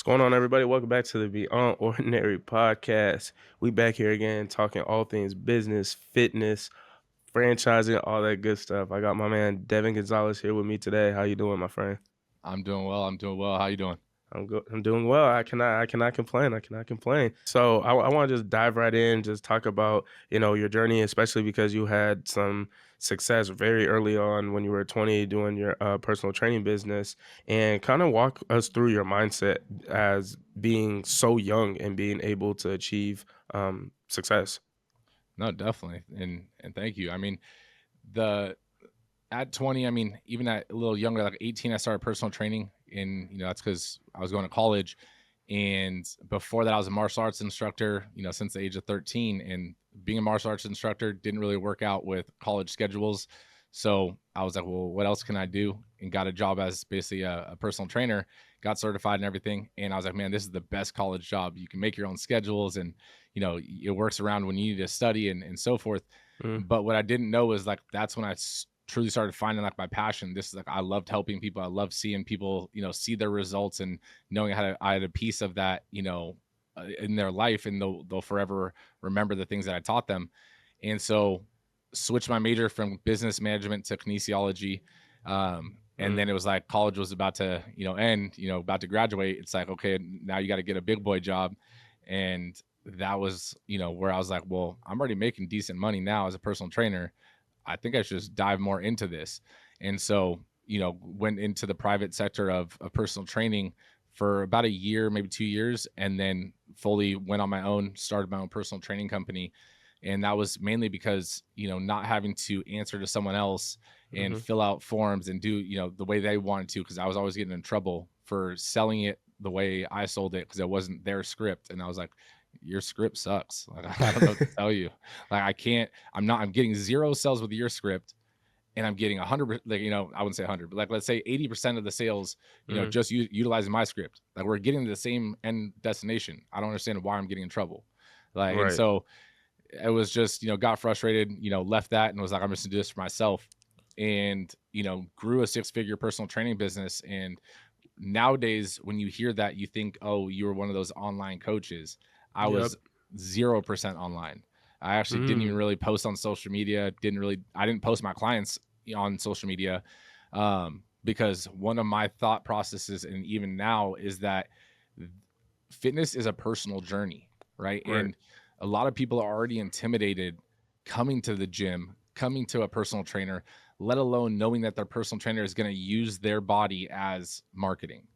What's going on, everybody? Welcome back to the Beyond Ordinary podcast. We back here again talking all things business, fitness, franchising, all that good stuff. I got my man Devan Gonzalez here with me today. How you doing, my friend? I'm doing well. I'm doing well. How you doing? I'm good. I'm doing well. I cannot complain. I cannot complain. So I want to just dive right in, just talk about, your journey, especially because you had some success very early on when you were 20 doing your personal training business, and kind of walk us through your mindset as being so young and being able to achieve success. No, definitely. And thank you. I mean, the at 20, I mean, even at a little younger, like 18, I started personal training. And, that's because I was going to college. And before that, I was a martial arts instructor, since the age of 13. And being a martial arts instructor didn't really work out with college schedules. So I was like, well, what else can I do? And got a job as basically a personal trainer, got certified and everything. And I was like, man, this is the best college job. You can make your own schedules and, it works around when you need to study and so forth. Mm, But what I didn't know was like, that's when truly started finding like my passion. This is like, I loved helping people. I loved seeing people, see their results and knowing I had a piece of that, in their life, and they'll forever remember the things that I taught them. And so switched my major from business management to kinesiology. And mm, then it was like college was about to, end, about to graduate. It's like, okay, now you got to get a big boy job. And that was, where I was like, well, I'm already making decent money now as a personal trainer. I think I should just dive more into this. And so, went into the private sector of personal training for about a year, maybe 2 years, and then fully went on my own, started my own personal training company. And that was mainly because, not having to answer to someone else and hmm fill out forms and do, the way they wanted to, because I was always getting in trouble for selling it the way I sold it because it wasn't their script. And I was like, your script sucks. Like, I don't know what to tell you. Like, I'm getting zero sales with your script, and I'm getting 100, like, I wouldn't say 100, but like, let's say 80% of the sales, mm, just utilizing my script. Like, we're getting to the same end destination. I don't understand why I'm getting in trouble. Like, and right. so it was just, got frustrated, left that and was like, I'm just gonna do this for myself. And, grew a six-figure personal training business. And nowadays, when you hear that, you think, oh, you were one of those online coaches. I Yep. was 0% online. I actually didn't even Mm, really post on social media. I didn't post my clients on social media, because one of my thought processes, and even now, is that fitness is a personal journey, right? right. And a lot of people are already intimidated coming to the gym, coming to a personal trainer, let alone knowing that their personal trainer is going to use their body as marketing,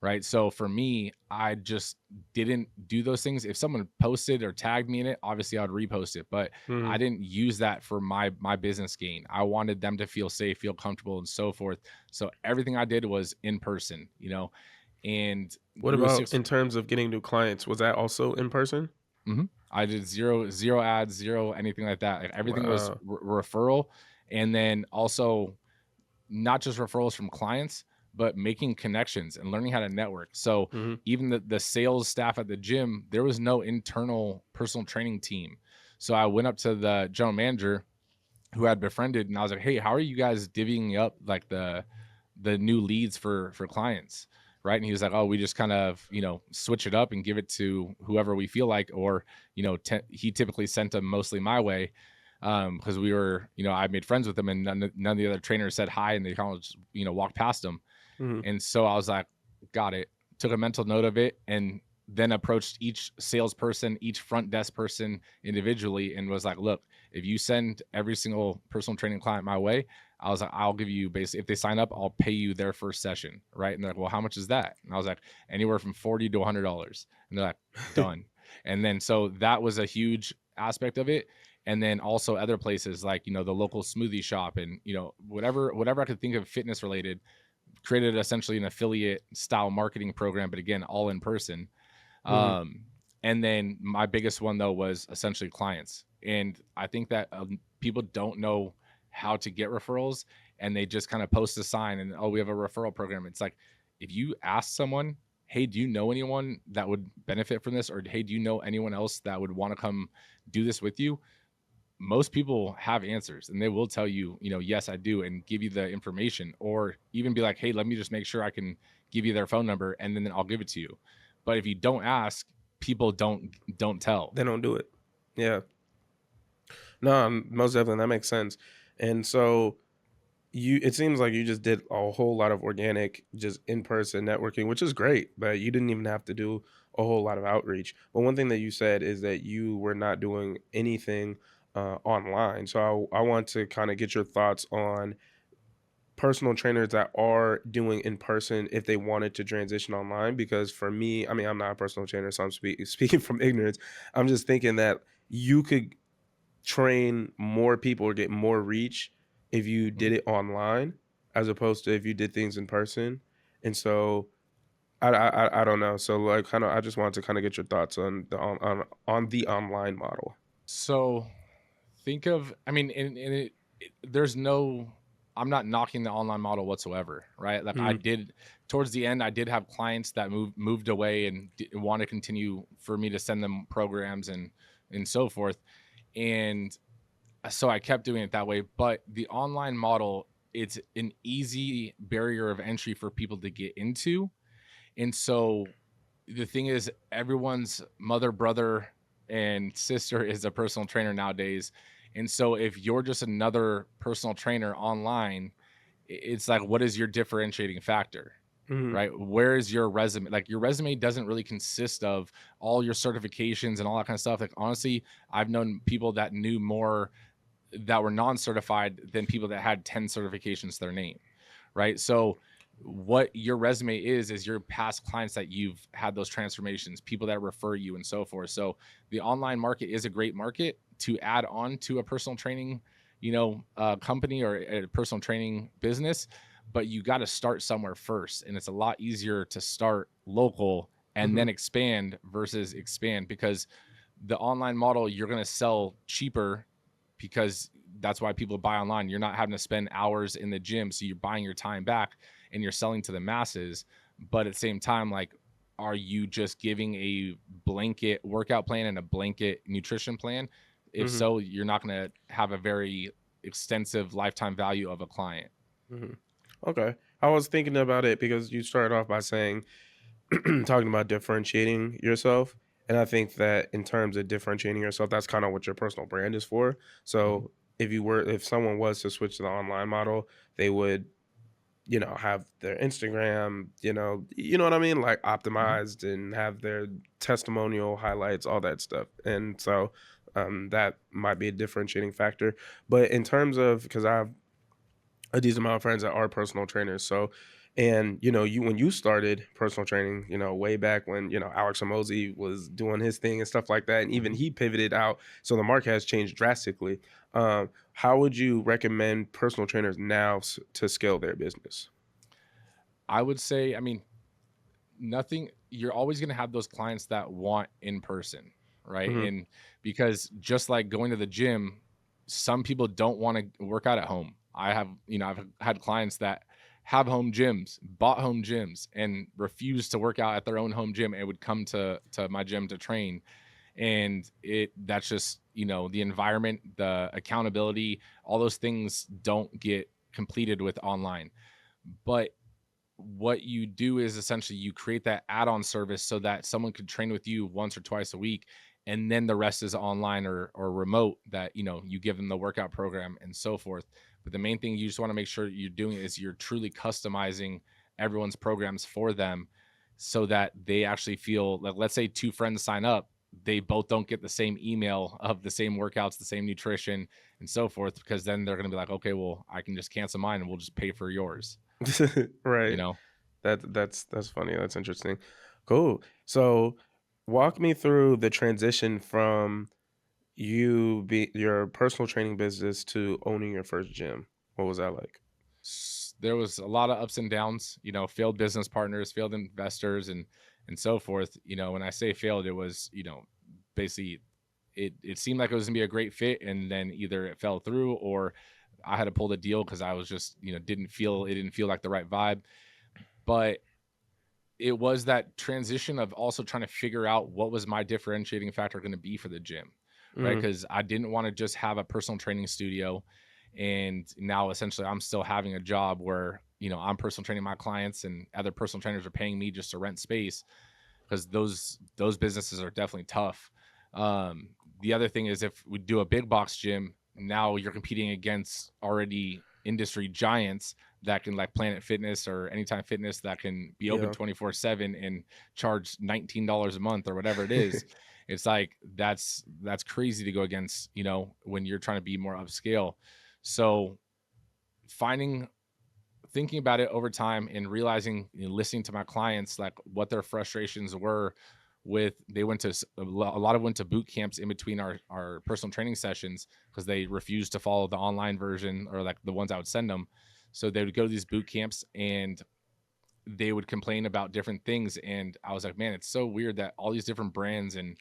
right? So for me, I just didn't do those things. If someone posted or tagged me in it, obviously I'd repost it, but I Mm, didn't use that for my business gain. I wanted them to feel safe, feel comfortable, and so forth. So everything I did was in person, and what grew a about six. in terms of getting new clients? Was that also in person? I did zero ads, zero anything like that. Like, everything was Wow. referral, and then also not just referrals from clients, but making connections and learning how to network. So Mhm. even the sales staff at the gym, there was no internal personal training team. So I went up to the general manager who had befriended, and I was like, "Hey, how are you guys divvying up like the new leads for clients?" Right? And he was like, "Oh, we just kind of, switch it up and give it to whoever we feel like." Or, he typically sent them mostly my way, because we were, I made friends with them, and none of the other trainers said hi, and they kind of just, walked past them. Mhm. And so I was like, got it. Took a mental note of it, and then approached each salesperson, each front desk person individually, and was like, look, if you send every single personal training client my way, I was like, I'll give you, basically, if they sign up, I'll pay you their first session. Right. And they're like, well, how much is that? And I was like, anywhere from 40 to $100. And they're like, done. And then so that was a huge aspect of it. And then also other places like, the local smoothie shop, and, whatever I could think of fitness related, created essentially an affiliate style marketing program, but again, all in person. Mhm. Um, and then my biggest one though was essentially clients. And I think that people don't know how to get referrals, and they just kind of post a sign and, oh, we have a referral program. It's like, if you ask someone, hey, do you know anyone that would benefit from this? Or, hey, do you know anyone else that would want to come do this with you? Most people have answers, and they will tell you, yes, I do, and give you the information, or even be like, hey, let me just make sure I can give you their phone number, and then I'll give it to you. But if you don't ask, people don't tell. They don't do it. Yeah. No, most definitely that makes sense. And so it seems like you just did a whole lot of organic, just in-person networking, which is great, but you didn't even have to do a whole lot of outreach. But one thing that you said is that you were not doing anything online. So I want to kind of get your thoughts on personal trainers that are doing in person if they wanted to transition online. Because for me, I mean, I'm not a personal trainer, so I'm speaking from ignorance. I'm just thinking that you could train more people or get more reach if you Mhm. did it online as opposed to if you did things in person. And so I don't know. So like kind of I just wanted to kind of get your thoughts on on the online model. So think of, I mean, there's no, I'm not knocking the online model whatsoever, right? Like I Mhm, did towards the end, I did have clients that moved away and want to continue for me to send them programs and so forth. And so I kept doing it that way. But the online model, it's an easy barrier of entry for people to get into. And so the thing is, everyone's mother, brother, and sister is a personal trainer nowadays. And so if you're just another personal trainer online, it's like, what is your differentiating factor? mhm, Right? Where is your resume? Like, your resume doesn't really consist of all your certifications and all that kind of stuff. Like, honestly, I've known people that knew more that were non-certified than people that had 10 certifications to their name, right? So what your resume is your past clients that you've had those transformations, people that refer you and so forth. So the online market is a great market to add on to a personal training, company or a personal training business, but you got to start somewhere first, and it's a lot easier to start local and mhm, then expand because the online model, you're going to sell cheaper because that's why people buy online. You're not having to spend hours in the gym, so you're buying your time back and you're selling to the masses. But at the same time, like, are you just giving a blanket workout plan and a blanket nutrition plan? If mhm, so, you're not going to have a very extensive lifetime value of a client. mhm. Okay. I was thinking about it because you started off by saying talking about differentiating yourself. And I think that in terms of differentiating yourself, that's kind of what your personal brand is for. Mhm. So if someone was to switch to the online model, they would, have their Instagram, you know what I mean? Like Mhm. optimized and have their testimonial highlights, all that stuff. And so that might be a differentiating factor. But in terms of, because I have a decent amount of friends that are personal trainers. So, and you when you started personal training, way back when Alex Hormozy was doing his thing and stuff like that, and even Mhm. he pivoted out. So the market has changed drastically. How would you recommend personal trainers now to scale their business? I would say, I mean, nothing, you're always going to have those clients that want in person, right? Hmm. And because just like going to the gym, some people don't want to work out at home. I've had clients that have home gyms, bought home gyms, and refused to work out at their own home gym and would come to my gym to train. And that's just, the environment, the accountability, all those things don't get completed with online. But what you do is essentially you create that add-on service so that someone could train with you once or twice a week, and then the rest is online or remote, that you give them the workout program and so forth. But the main thing you just want to make sure you're doing is you're truly customizing everyone's programs for them, so that they actually feel like, let's say two friends sign up, they both don't get the same email of the same workouts, the same nutrition and so forth, because then they're going to be like, okay, well, I can just cancel mine and we'll just pay for yours you Right. know That's funny. That's interesting. Cool. So, walk me through the transition from your personal training business to owning your first gym. What was that like? There was a lot of ups and downs, failed business partners, failed investors, and so forth. When I say failed, it was, basically, it seemed like it was gonna be a great fit, and then either it fell through or I had to pull the deal because I was just, didn't feel like the right vibe. But it was that transition of also trying to figure out what was my differentiating factor going to be for the gym, right? Mhm, Because I didn't want to just have a personal training studio, and now essentially I'm still having a job where I'm personal training my clients and other personal trainers are paying me just to rent space. because those businesses are definitely tough. The other thing is if we do a big box gym, now you're competing against already industry giants that can, like Planet Fitness or Anytime Fitness, that can be open Yeah. 24/7 and charge $19 a month or whatever it is. It's like that's crazy to go against, when you're trying to be more upscale. So finding thinking about it over time and realizing, listening to my clients, like what their frustrations were with, they went to a lot of went to boot camps in between our personal training sessions because they refused to follow the online version, or like the ones I would send them. So they would go to these boot camps and they would complain about different things, and I was like, man, it's so weird that all these different brands and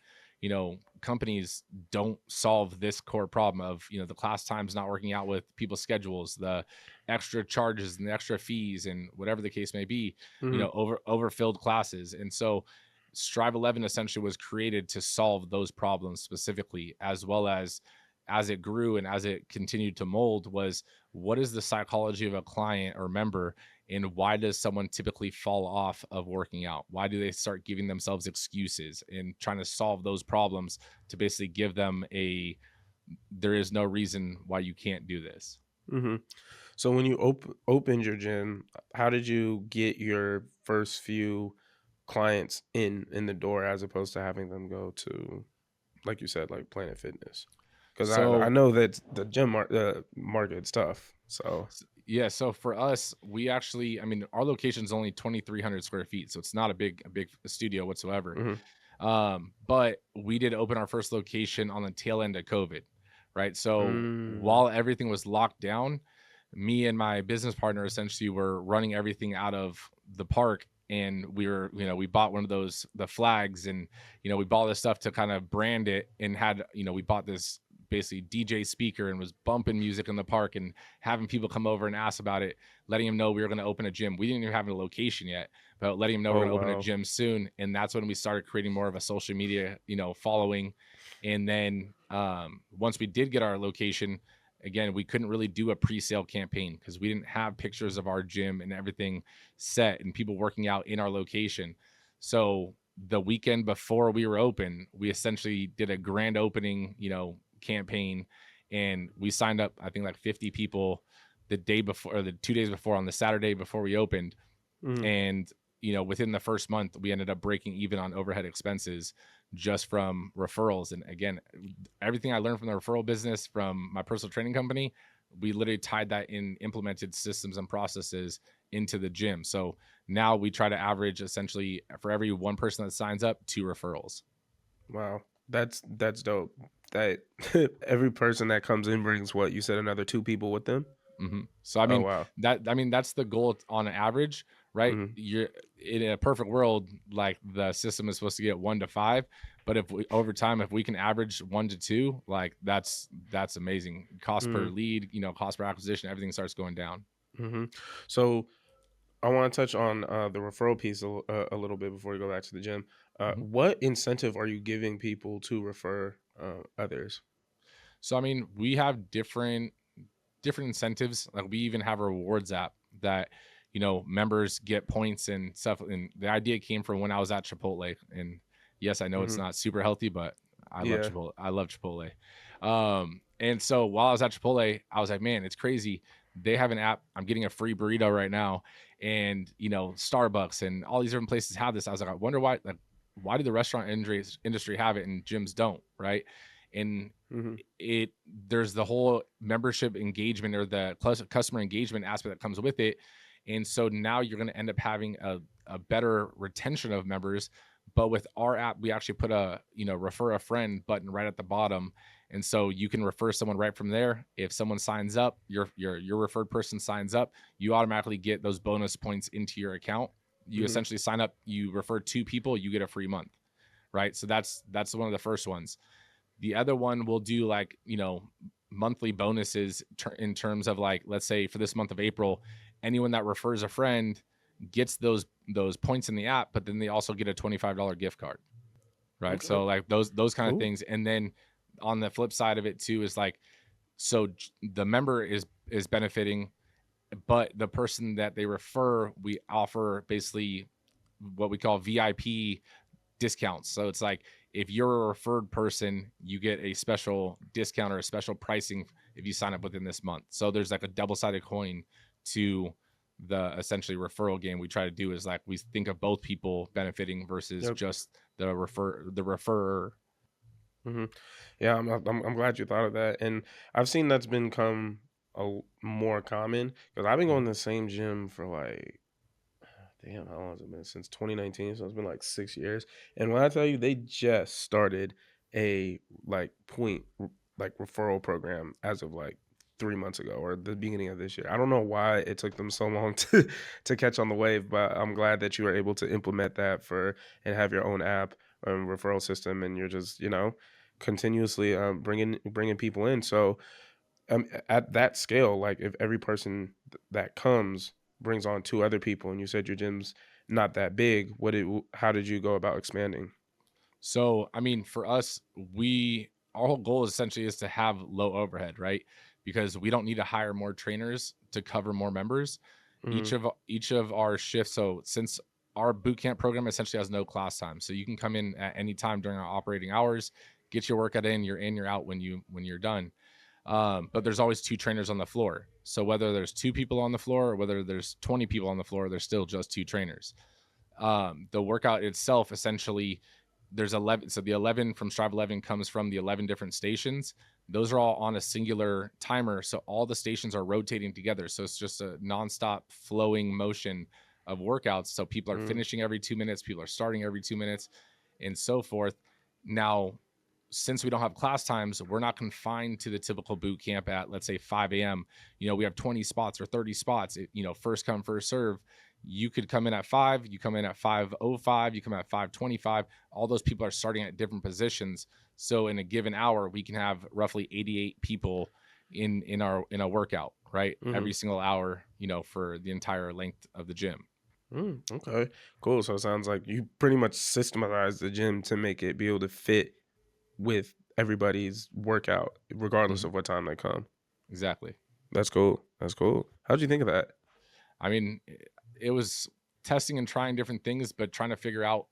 companies don't solve this core problem of, the class times not working out with people's schedules, the extra charges and the extra fees and whatever the case may be, Hmm. overfilled classes. And so Strive 11 essentially was created to solve those problems specifically, as well as it grew and as it continued to mold, was what is the psychology of a client or member, and why does someone typically fall off of working out? Why do they start giving themselves excuses, and trying to solve those problems to basically give them there is no reason why you can't do this. Hmm. So when you opened your gym, how did you get your first few clients in the door as opposed to having them go to, like you said, like Planet Fitness? Because I So know that the market's tough. So. yeah, so for us, we actually, I mean, our location is only 2,300 square feet, so it's not a big studio whatsoever. Hmm. But we did open our first location on the tail end of COVID, right? So Mm. while everything was locked down, me and my business partner essentially were running everything out of the park. And we bought one of those, the flags, and, we bought this stuff to kind of brand it, and had, we bought this basically DJ speaker and was bumping music in the park and having people come over and ask about it, letting them know we were going to open a gym. We didn't even have a location yet, but letting them know we're Oh going to open a wow. gym soon. And that's when we started creating more of a social media, following. And then once we did get our location, again, we couldn't really do a pre-sale campaign because we didn't have pictures of our gym and everything set and people working out in our location. So the weekend before we were open, we essentially did a grand opening, campaign, and we signed up, I think, like 50 people the day before, or the 2 days before, on the Saturday before we opened. Mm. And within the first month, we ended up breaking even on overhead expenses just from referrals. And again, everything I learned from the referral business from my personal training company, we literally tied that in, implemented systems and processes into the gym. So now we try to average, essentially, for every one person that signs up, 2 referrals. Wow. That's dope. That every person that comes in brings, what you said, another two people with them. So I Oh mean, wow. that's the goal on average, right? Hmm. You're in a perfect world, like the system is supposed to get 1 to 5, but if we, over time, if we can average 1 to 2, like that's amazing. Cost per Mm. lead, cost per acquisition, everything starts going down. Hmm. So I want to touch on the referral piece a little bit before we go back to the gym. Mhm. What incentive are you giving people to refer others? So I mean, we have different incentives. Like we even have a rewards app that members get points and stuff. And the idea came from when I was at Chipotle. And yes, I know it's Hmm. not super healthy, but I love Yeah. Chipotle. I love Chipotle. And so while I was at Chipotle, I was like, man, it's crazy. They have an app. I'm getting a free burrito right now, and Starbucks and all these different places have this. I was like, I wonder why. Like, why do the restaurant industry have it and gyms don't? Right? And Hmm. it there's the whole membership engagement, or the customer engagement aspect that comes with it. And so now you're going to end up having a better retention of members. But with our app, we actually put a refer a friend button right at the bottom, and so you can refer someone right from there. If someone signs up, your referred person signs up, you automatically get those bonus points into your account. You Hmm. essentially sign up, you refer 2 people, you get a free month, right? So that's one of the first ones. The other one will do, like, monthly bonuses in terms of, like, let's say for this month of April, anyone that refers a friend gets those points in the app, but then they also get a $25 gift card, right? Okay. So like those kind of Cool. things. And then on the flip side of it too is like, so the member is benefiting, but the person that they refer, we offer basically what we call VIP discounts. So it's like if you're a referred person, you get a special discount or a special pricing if you sign up within this month. So there's like a double-sided coin to the essentially referral game we try to do, is like we think of both people benefiting versus Yep. just the referrer. Hmm. Yeah, I'm glad you thought of that, and I've seen that's become more common because I've been going Mhm. to the same gym for like, damn, how long has it been? Since 2019, so it's been like 6 years. And when I tell you, they just started a like like referral program as of like 3 months ago or the beginning of this year. I don't know why it took them so long to catch on the wave, but I'm glad that you were able to implement that for and have your own app referral system, and you're just continuously bringing people in. So at that scale, like if every person that comes brings on two other people, and you said your gym's not that big, how did you go about expanding? So, I mean, for us, our whole goal essentially is to have low overhead, right? Because we don't need to hire more trainers to cover more members. Hmm. Each of our shifts. So, since our boot camp program essentially has no class time, so you can come in at any time during our operating hours, get your workout in, you're out when you're done. But there's always two trainers on the floor. So whether there's two people on the floor or whether there's 20 people on the floor, there's still just two trainers. The workout itself essentially, there's 11, so the 11 from Strive11 comes from the 11 different stations. Those are all on a singular timer, so all the stations are rotating together, so it's just a nonstop flowing motion of workouts. So people are Hmm. finishing every 2 minutes, people are starting every 2 minutes, and so forth. Now, since we don't have class times, we're not confined to the typical boot camp at, let's say, 5 a.m. We have 20 spots or 30 spots. First come, first serve. You could come in at 5, you come in at 5:05, you come at 5:25. All those people are starting at different positions. So in a given hour, we can have roughly 88 people in a workout, right? Hmm. Every single hour, for the entire length of the gym. Okay, cool. So it sounds like you pretty much systematized the gym to make it be able to fit with everybody's workout, regardless Mhm. of what time they come. Exactly. That's cool. That's cool. How'd you think of that? I mean, it was testing and trying different things, but trying to figure out,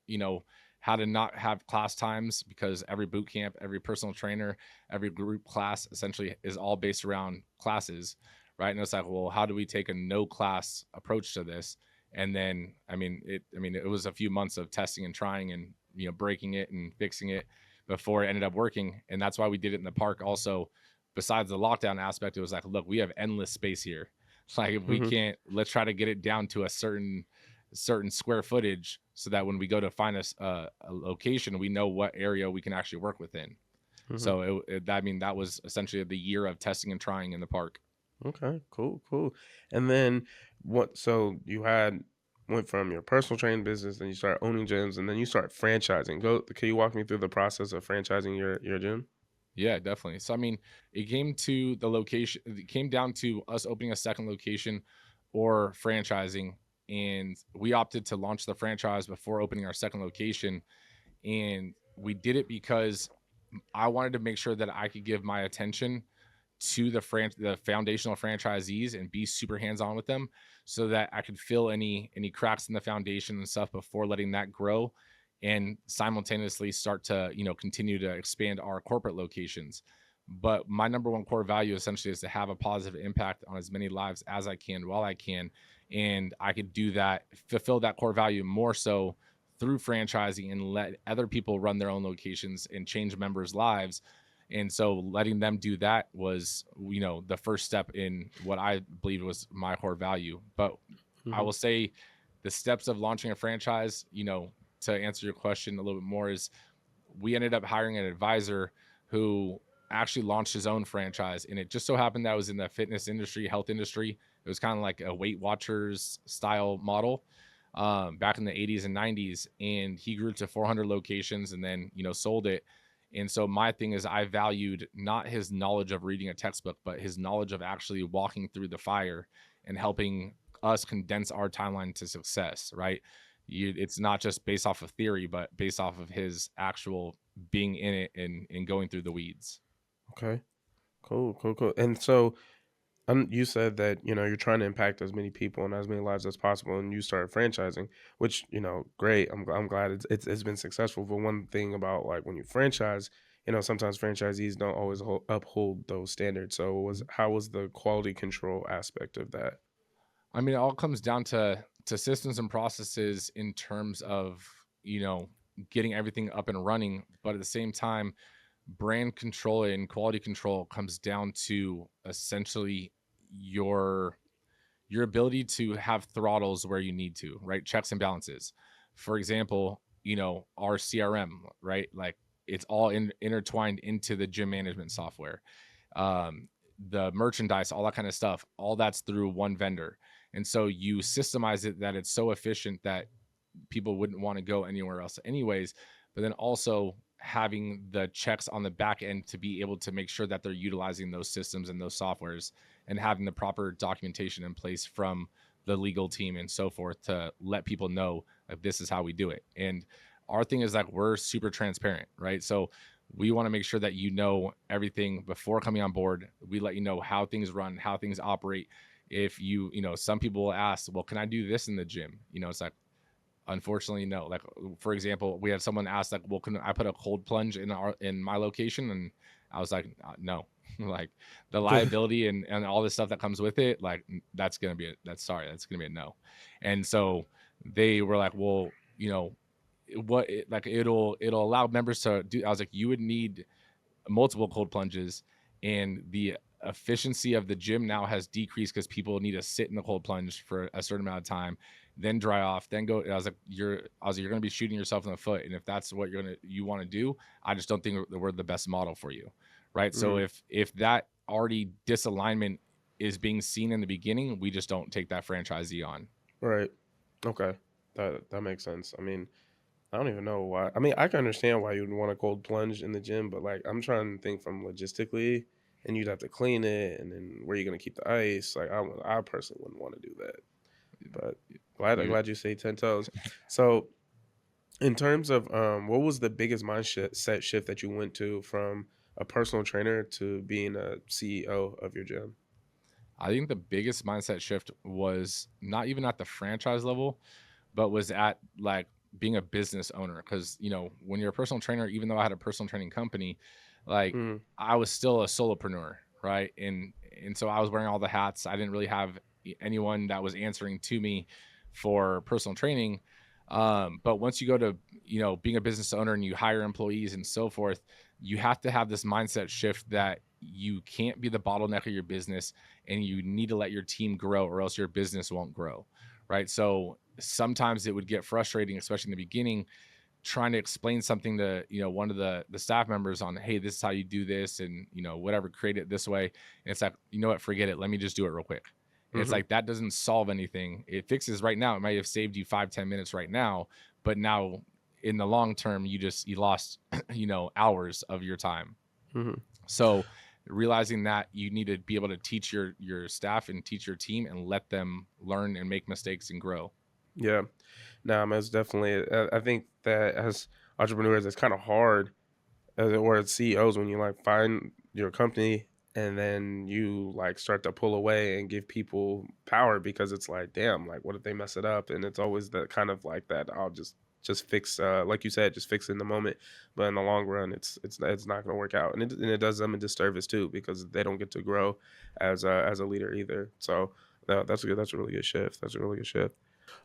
how to not have class times, because every boot camp, every personal trainer, every group class essentially is all based around classes, right? And it's like, well, how do we take a no class approach to this? And then, it was a few months of testing and trying and, breaking it and fixing it before it ended up working. And that's why we did it in the park. Also, besides the lockdown aspect, it was like, look, we have endless space here. Like, if we Hmm. can't, let's try to get it down to a certain square footage, so that when we go to find a location, we know what area we can actually work within. Hmm. So that was essentially the year of testing and trying in the park. Okay, cool, cool. And then what? So you had went from your personal training business, then you start owning gyms, and then you start franchising. Can you walk me through the process of franchising your gym? Yeah, definitely. So, I mean, it came to the location. It came down to us opening a second location or franchising, and we opted to launch the franchise before opening our second location. And we did it because I wanted to make sure that I could give my attention to the foundational franchisees and be super hands-on with them, so that I could fill any cracks in the foundation and stuff before letting that grow, and simultaneously start to, continue to expand our corporate locations. But my number one core value essentially is to have a positive impact on as many lives as I can while I can. And I could do that, fulfill that core value more so through franchising, and let other people run their own locations and change members' lives. And so letting them do that was, the first step in what I believed was my core value. But I Hmm. will say the steps of launching a franchise, to answer your question a little bit more, is we ended up hiring an advisor who actually launched his own franchise. And it just so happened that I was in the fitness industry, health industry. It was kind of like a Weight Watchers style model, back in the 80s and 90s. And he grew to 400 locations and then, sold it. And so my thing is, I valued not his knowledge of reading a textbook, but his knowledge of actually walking through the fire and helping us condense our timeline to success, right? It's not just based off of theory, but based off of his actual being in it and going through the weeds. Okay, cool, cool, cool. And so You said that, you're trying to impact as many people and as many lives as possible, and you started franchising, which, great. I'm glad it's been successful. But one thing about like when you franchise, sometimes franchisees don't always uphold those standards. So how was the quality control aspect of that? I mean, it all comes down to systems and processes in terms of, you know, getting everything up and running, but at the same time, brand control and quality control comes down to essentially your your ability to have throttles where you need to, right? Checks and balances. For example, our CRM, right? Like it's all intertwined into the gym management software. Um, the merchandise, all that kind of stuff, all that's through one vendor. And so you systemize it that it's so efficient that people wouldn't want to go anywhere else anyways, but then also having the checks on the back end to be able to make sure that they're utilizing those systems and those softwares, and having the proper documentation in place from the legal team and so forth to let people know like this is how we do it. And our thing is like we're super transparent, right? So we want to make sure that you know everything before coming on board. We let you know how things run, how things operate. If some people will ask, well, can I do this in the gym? It's like, unfortunately, no. Like, for example, we had someone ask, like, "Well, can I put a cold plunge in my location?" And I was like, "No." Like the liability and all this stuff that comes with it, like that's gonna be a no. And so they were like, "Well, like it'll allow members to do." I was like, "You would need multiple cold plunges, and the efficiency of the gym now has decreased because people need to sit in the cold plunge for a certain amount of time, then dry off, then go." You're going to be shooting yourself in the foot, and if that's what you want to do, I just don't think that we're the best model for you, right? So Mm, if that already disalignment is being seen in the beginning, we just don't take that franchisee on. right. Okay. That makes sense. I mean, I don't even know why. I mean, I can understand why you'd want a cold plunge in the gym, but like I'm trying to think from logistically, and you'd have to clean it, and then where you gonna keep the ice? Like I personally wouldn't want to do that. But You're glad you say 10 toes. So in terms of what was the biggest mindset set shift that you went to from a personal trainer to being a CEO of your gym? I think the biggest mindset shift was not even at the franchise level, but was at like being a business owner. Because when you're a personal trainer, even though I had a personal training company, like Mm, I was still a solopreneur, right? And so I was wearing all the hats. I didn't really have anyone that was answering to me for personal training. But once you go to being a business owner and you hire employees and so forth, you have to have this mindset shift that you can't be the bottleneck of your business, and you need to let your team grow or else your business won't grow, right? So sometimes it would get frustrating, especially in the beginning, trying to explain something to one of the staff members on, hey, this is how you do this, and whatever, create it this way. And it's like, what, forget it, let me just do it real quick. And it's mhm. like that doesn't solve anything. It fixes right now, it might have saved you 5-10 minutes right now, but now in the long term you lost hours of your time. Mhm. So realizing that you need to be able to teach your staff and teach your team and let them learn and make mistakes and grow. Yeah. Nah, most definitely. I think that as entrepreneurs, it's kind of hard as CEOs when you like find your company and then you like start to pull away and give people power because it's like, damn, like what if they mess it up? And it's always that kind of like that. I'll just fix, like you said, just fix it in the moment. But in the long run, it's not going to work out, and it does them a disservice too because they don't get to grow as a leader either. So that's a good. That's a really good shift. That's a really good shift.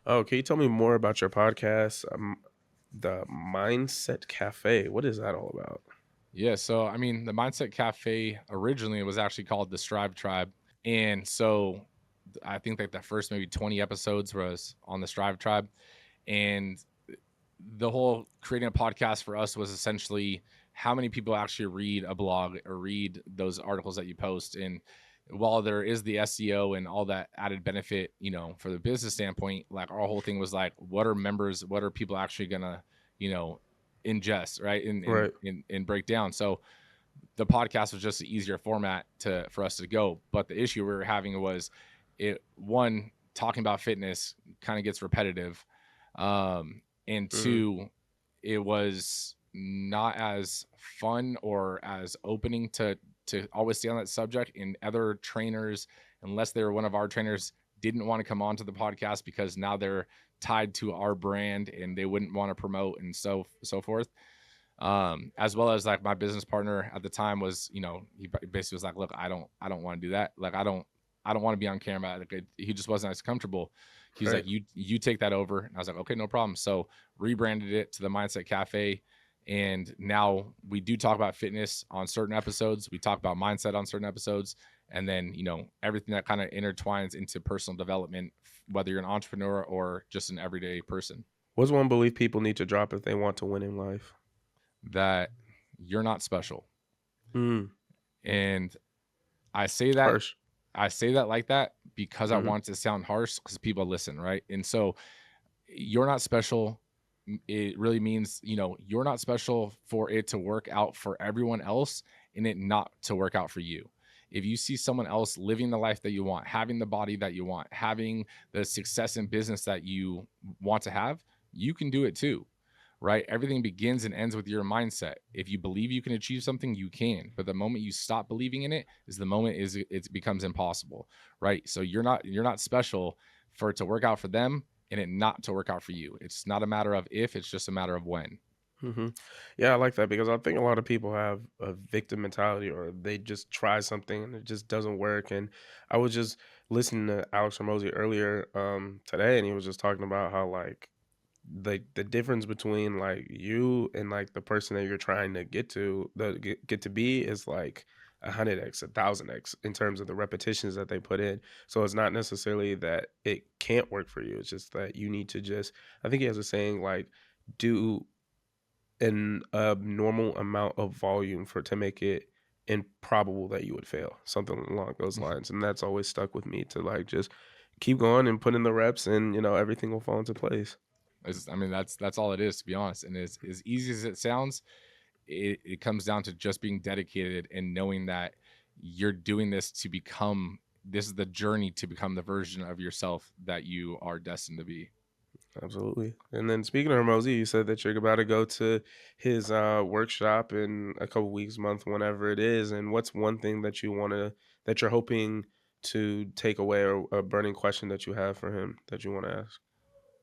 Oh, can you tell me more about your podcast, the Mindset Cafe? What is that all about? Yeah, so I mean, the Mindset Cafe originally was actually called the Strive Tribe, and so I think like the first maybe 20 episodes was on the Strive Tribe, and the whole creating a podcast for us was essentially how many people actually read a blog or read those articles that you post. And while there is the SEO and all that added benefit, for the business standpoint, like our whole thing was like, what are people actually gonna, you know, ingest, right? Right. And break down. So the podcast was just an easier format for us to go. But the issue we were having was talking about fitness kind of gets repetitive. And Mhm. two, it was not as fun or as opening to to always stay on that subject, and other trainers, unless they were one of our trainers, didn't want to come on to the podcast because now they're tied to our brand and they wouldn't want to promote and so forth. As well as like my business partner at the time was, he basically was like, look, I don't want to do that. Like, I don't want to be on camera. Like, he just wasn't as comfortable. He's Right. like, you take that over. And I was like, okay, no problem. So rebranded it to the Mindset Cafe. And now we do talk about fitness on certain episodes. We talk about mindset on certain episodes. And then, everything that kind of intertwines into personal development, whether you're an entrepreneur or just an everyday person, What's one belief people need to drop if they want to win in life? that you're not special. Mm, And I say that harsh. I say that like that because I Mhm. want it to sound harsh because people listen, right? And so you're not special. It really means, you're not special for it to work out for everyone else and it not to work out for you. If you see someone else living the life that you want, having the body that you want, having the success in business that you want to have, you can do it too, right? Everything begins and ends with your mindset. If you believe you can achieve something, you can. But the moment you stop believing in it is the moment it becomes impossible, right? So you're not special for it to work out for them and it not to work out for you. It's not a matter of if, it's just a matter of when. Mhm. Yeah, I like that because I think a lot of people have a victim mentality or they just try something and it just doesn't work. And I was just listening to Alex Ramosi earlier today, and he was just talking about how like the difference between like you and like the person that you're trying to get to be is like 100x, 1,000x in terms of the repetitions that they put in. So it's not necessarily that it can't work for you. It's just that you need to just, I think he has a saying like, do an abnormal amount of volume for to make it improbable that you would fail, something along those lines. And that's always stuck with me to like just keep going and put in the reps, and everything will fall into place. I mean, that's all it is, to be honest. And as easy as it sounds, it comes down to just being dedicated and knowing that you're doing this is the journey to become the version of yourself that you are destined to be. Absolutely. And then speaking of Hermosi, you said that you're about to go to his workshop in a couple weeks, month, whenever it is. And what's one thing that that you're hoping to take away, or a burning question that you have for him that you want to ask?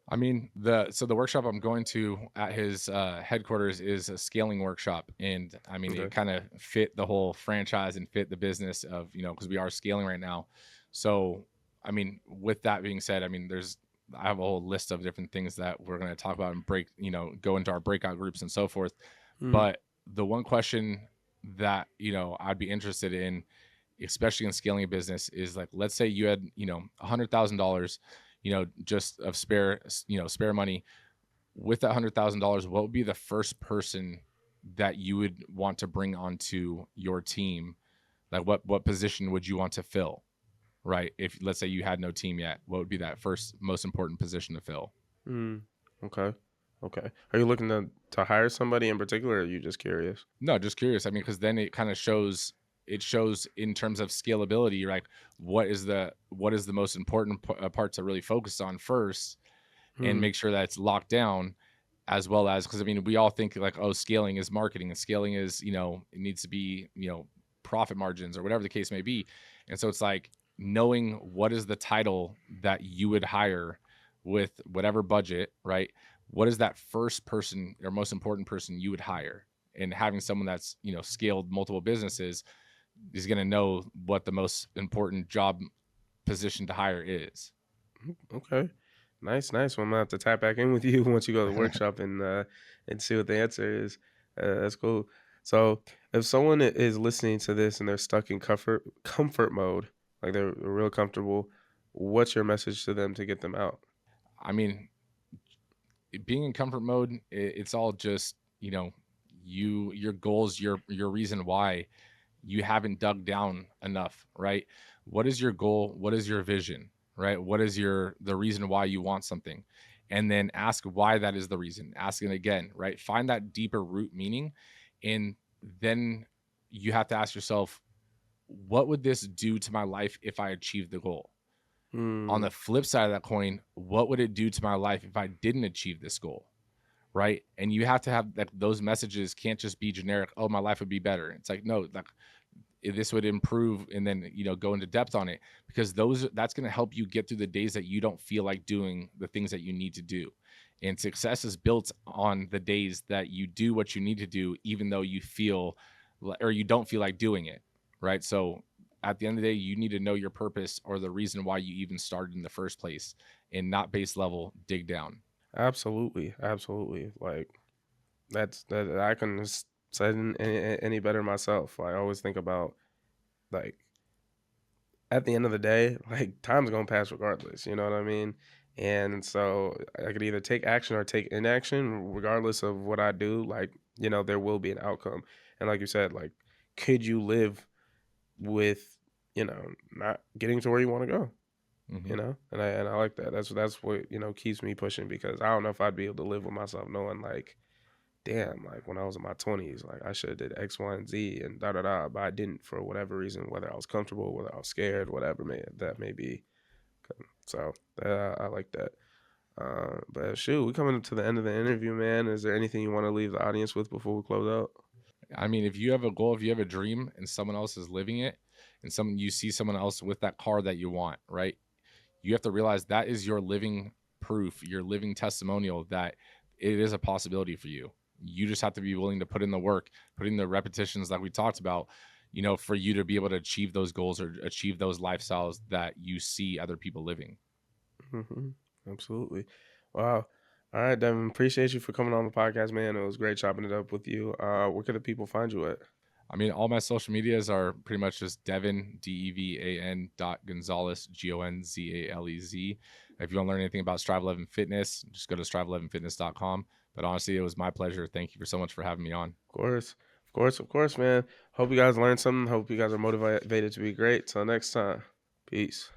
I mean, the workshop I'm going to at his headquarters is a scaling workshop, and I mean, it Okay. kind of fit the whole franchise and fit the business of, because we are scaling right now. So, I mean, with that being said, I mean, I have a whole list of different things that we're going to talk about and go into our breakout groups and so forth. Mm, But the one question that I'd be interested in, especially in scaling a business, is like, let's say you had $100,000, just of spare money. With that $100,000, what would be the first person that you would want to bring onto your team? Like, what position would you want to fill? Right? If, let's say, you had no team yet, what would be that first most important position to fill? mm. Okay. Okay. Are you looking to hire somebody in particular, or are you just curious? No, just curious. I mean, because then it kind of shows in terms of scalability, like what is the most important part to really focus on first and Mm, make sure that it's locked down, as well as, because I mean, we all think like, oh, scaling is marketing and scaling is, it needs to be, profit margins or whatever the case may be. And so it's like knowing what is the title that you would hire with whatever budget, right? What is that first person or most important person you would hire? And having someone that's, scaled multiple businesses is going to know what the most important job position to hire is. okay. Nice, nice. Well, I'm gonna have to tap back in with you once you go to the workshop and see what the answer is. That's cool. So, if someone is listening to this and they're stuck in comfort mode, like they're real comfortable, what's your message to them to get them out? I mean, being in comfort mode, it's all just, your goals, your reason why you haven't dug down enough, right? What is your goal? What is your vision, right? What is the reason why you want something? And then ask why that is the reason. Ask it again, right? Find that deeper root meaning. And then you have to ask yourself, what would this do to my life if I achieved the goal? On Mm, the flip side of that coin, what would it do to my life if I didn't achieve this goal? Right. And you have to have that, those messages can't just be generic. Oh, my life would be better. It's like, no, like, this would improve, and then go into depth on it, because that's going to help you get through the days that you don't feel like doing the things that you need to do. And success is built on the days that you do what you need to do, even though you feel or you don't feel like doing it, right? So at the end of the day, you need to know your purpose or the reason why you even started in the first place, and not base level dig down. Absolutely, absolutely. Like that I couldn't have said any better myself. I always think about, like, at the end of the day, like, time's gonna pass regardless. You know what I mean? And so I could either take action or take inaction, regardless of what I do. Like, there will be an outcome. And like you said, like, could you live with, not getting to where you want to go? Hmm. And I like that. That's what, keeps me pushing, because I don't know if I'd be able to live with myself knowing, like, damn, like, when I was in my 20s, like, I should have did X, Y, and Z and da da da, but I didn't for whatever reason, whether I was comfortable, whether I was scared, whatever that may be. So I like that. But shoot, we coming to the end of the interview, man. Is there anything you want to leave the audience with before we close out? I mean, if you have a goal, if you have a dream and someone else is living it, and you see someone else with that car that you want, right? You have to realize that is your living proof, your living testimonial that it is a possibility for you. You just have to be willing to put in the work, put in the repetitions like we talked about, for you to be able to achieve those goals or achieve those lifestyles that you see other people living. Hmm. Absolutely. Wow. All right, Devin. Appreciate you for coming on the podcast, man. It was great chopping it up with you. Where can the people find you at? I mean, all my social medias are pretty much just Devan, Devan Gonzalez, Gonzalez. If you want to learn anything about Strive11 Fitness, just go to strive11fitness.com. But honestly, it was my pleasure. Thank you so much for having me on. Of course. Of course. Of course, man. Hope you guys learned something. Hope you guys are motivated to be great. Till next time. Peace.